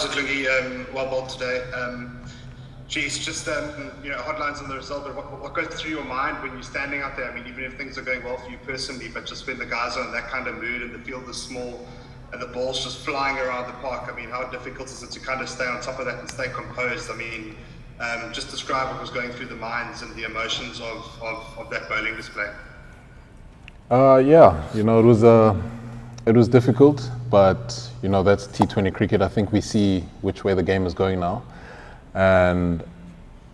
How's it, Lungi? Well bowled today. Geez, just headlines on the result, but what goes through your mind when you're standing out there? I mean, even if things are going well for you personally, but just when the guys are in that kind of mood and the field is small and the ball's just flying around the park, I mean, how difficult is it to kind of stay on top of that and stay composed? I mean, just describe what was going through the minds and the emotions of that bowling display. It was difficult, but that's T20 cricket. I think we see which way the game is going now. And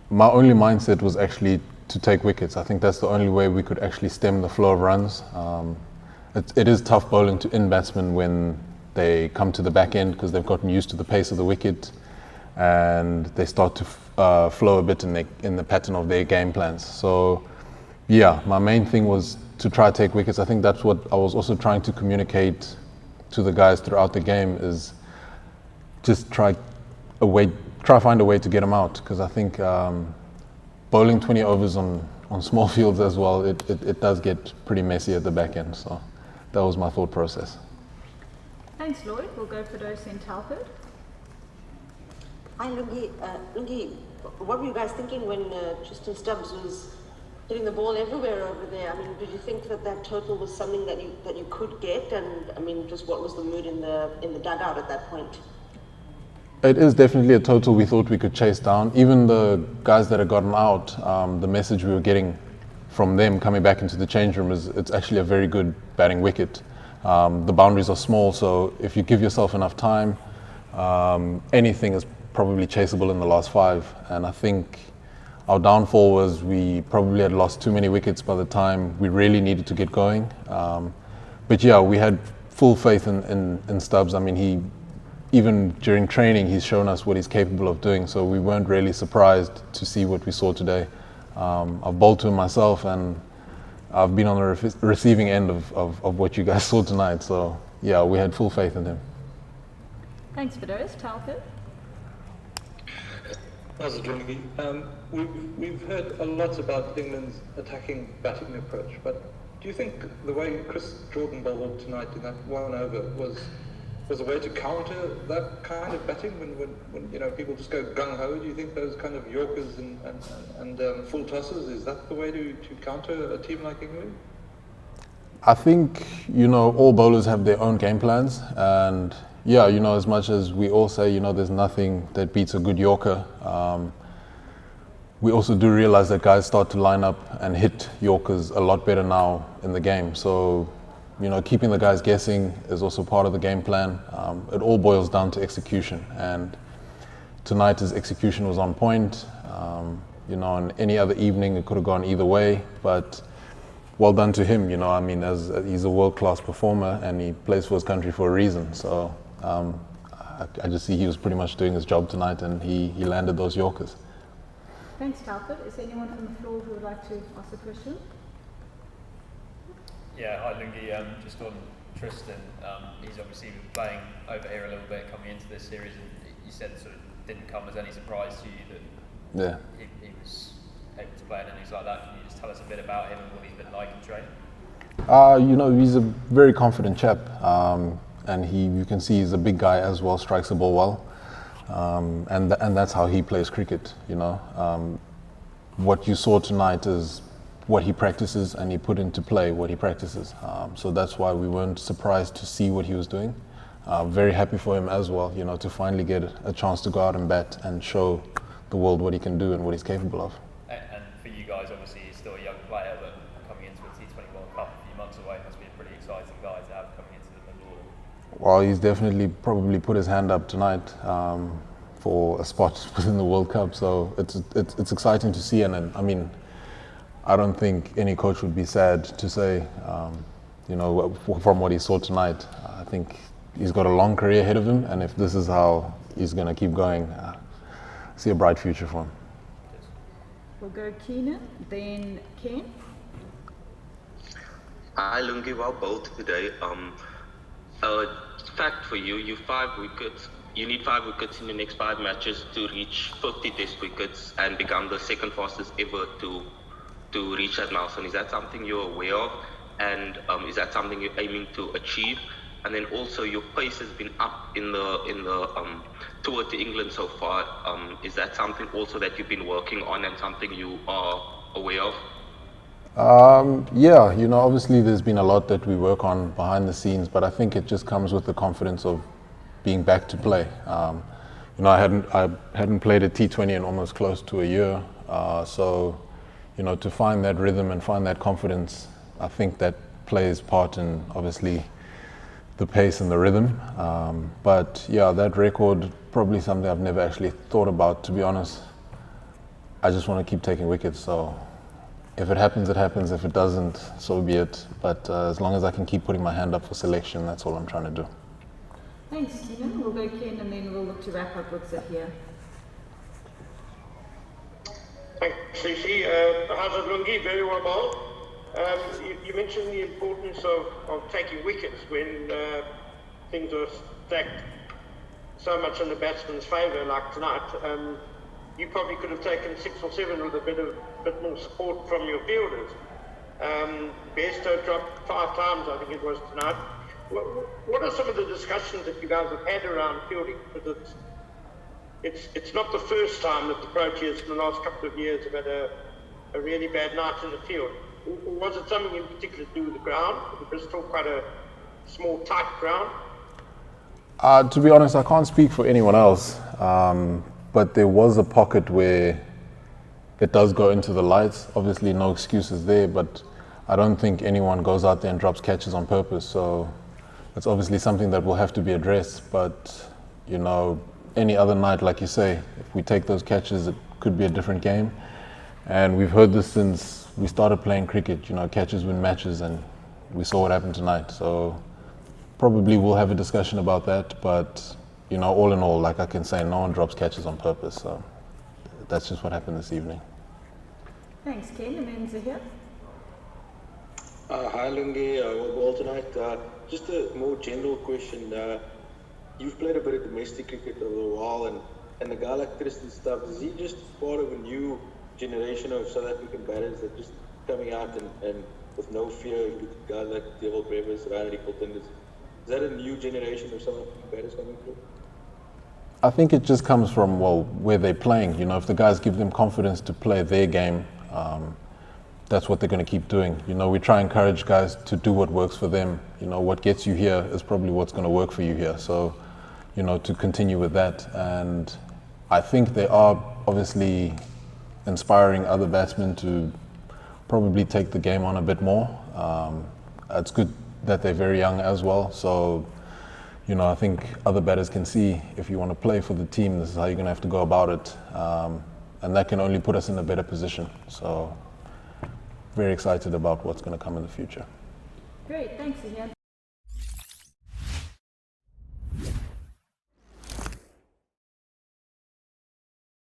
my only mindset was actually to take wickets. I think that's the only way we could actually stem the flow of runs. It is tough bowling to in batsmen when they come to the back end because they've gotten used to the pace of the wicket and they start to flow a bit in the pattern of their game plans. So yeah, my main thing was to try to take wickets. I think that's what I was also trying to communicate to the guys throughout the game, is just try find a way to get them out, because I think bowling 20 overs on small fields as well, it does get pretty messy at the back end. So that was my thought process. Thanks, Lloyd. We'll go for Dose in Telford. Hi, Lungi. Lungi, what were you guys thinking when Tristan Stubbs was hitting the ball everywhere over there? I mean, did you think that total was something that you could get? And I mean, just what was the mood in the dugout at that point? It is definitely a total we thought we could chase down. Even the guys that had gotten out, the message we were getting from them coming back into the change room is it's actually a very good batting wicket. The boundaries are small, so if you give yourself enough time, anything is probably chaseable in the last 5. And I think our downfall was we probably had lost too many wickets by the time we really needed to get going. But yeah, we had full faith in Stubbs. I mean, even during training, he's shown us what he's capable of doing, so we weren't really surprised to see what we saw today. I've bowled to him myself, and I've been on the receiving end of what you guys saw tonight, so yeah, we had full faith in him. Thanks, Fidoz. Telford? How's it, Lungi? We've heard a lot about England's attacking batting approach, but do you think the way Chris Jordan bowled tonight in that 1 over was a way to counter that kind of batting when people just go gung-ho? Do you think those kind of Yorkers and full tosses, is that the way to counter a team like England? I think, all bowlers have their own game plans, and yeah, as much as we all say, there's nothing that beats a good Yorker, we also do realize that guys start to line up and hit Yorkers a lot better now in the game. So keeping the guys guessing is also part of the game plan. It all boils down to execution, and tonight his execution was on point. On any other evening it could have gone either way, but well done to him. As he's a world-class performer and he plays for his country for a reason. So I just see he was pretty much doing his job tonight, and he landed those Yorkers. Thanks, Telford. Is there anyone from the floor who would like to ask a question? Yeah, hi Lungi, just on Tristan, he's obviously been playing over here a little bit coming into this series, and you said it sort of didn't come as any surprise to you that he was able to play in innings like that. Can you just tell us a bit about him and what he's been like in training? He's a very confident chap, and you can see he's a big guy as well, strikes the ball well, and that's how he plays cricket. What you saw tonight is what he practices, and he put into play what he practices. So that's why we weren't surprised to see what he was doing. Very happy for him as well, to finally get a chance to go out and bat and show the world what he can do and what he's capable of. And for you guys, obviously he's still a young player, but coming into a T20 World Cup a few months away must be a pretty exciting guy to have coming into the middle order. Well, he's definitely probably put his hand up tonight for a spot within the World Cup, so it's exciting to see. And I mean, I don't think any coach would be sad to say, from what he saw tonight, I think he's got a long career ahead of him, and if this is how he's going to keep going, I see a bright future for him. We'll go Keenan, then Ken. Hi Lungi, well bowled today. Fact for you, you need 5 wickets in the next 5 matches to reach 50 test wickets and become the second fastest ever to reach that milestone. Is that something you're aware of, and is that something you're aiming to achieve? and then also your pace has been up in the tour to England so far. Is that something also that you've been working on and something you are aware of? Yeah, obviously there's been a lot that we work on behind the scenes, but I think it just comes with the confidence of being back to play. I hadn't played a T20 in almost close to a year, so to find that rhythm and find that confidence, I think that plays part in obviously the pace and the rhythm. But yeah, that record probably something I've never actually thought about, to be honest. I just want to keep taking wickets, so if it happens, it happens. If it doesn't, so be it. But as long as I can keep putting my hand up for selection, that's all I'm trying to do. Thanks, Stephen. We'll go Ken and then we'll look to wrap up with Zahir. Thanks, Lucy. How's it, Lungi? Very well bowled. You mentioned the importance of taking wickets when things are stacked so much in the batsman's favour, like tonight. You probably could have taken 6 or 7 with a bit more support from your fielders. Bairstow dropped 5 times, I think it was tonight. What are some of the discussions that you guys have had around fielding? Because it's not the first time that the Proteas in the last couple of years have had a really bad night in the field. Was it something in particular to do with the ground? Was Bristol quite a small, tight ground? To be honest, I can't speak for anyone else, but there was a pocket where it does go into the lights. Obviously, no excuses there, but I don't think anyone goes out there and drops catches on purpose. So it's obviously something that will have to be addressed. But, any other night, like you say, if we take those catches, it could be a different game. And we've heard this since we started playing cricket, catches win matches, and we saw what happened tonight. So probably we'll have a discussion about that, but all in all, like I can say, no one drops catches on purpose. So that's just what happened this evening. Thanks, Ken. And then Zahir. Hi, Lungi. Well ball tonight. Just a more general question. You've played a bit of domestic cricket over a while, and a guy like Tristan Stubbs, is he just part of a new generation of South African batters that just coming out and with no fear, guys like Devil Brevis, Ryan Rickleton? Is that a new generation of South African batters coming through? I think it just comes from, where they're playing. If the guys give them confidence to play their game, that's what they're going to keep doing. We try and encourage guys to do what works for them. What gets you here is probably what's going to work for you here. So, to continue with that. And I think they are obviously inspiring other batsmen to probably take the game on a bit more. It's good that they're very young as well. So, I think other batters can see, if you want to play for the team, this is how you're going to have to go about it. And that can only put us in a better position. So very excited about what's going to come in the future. Great, thanks, Zahir.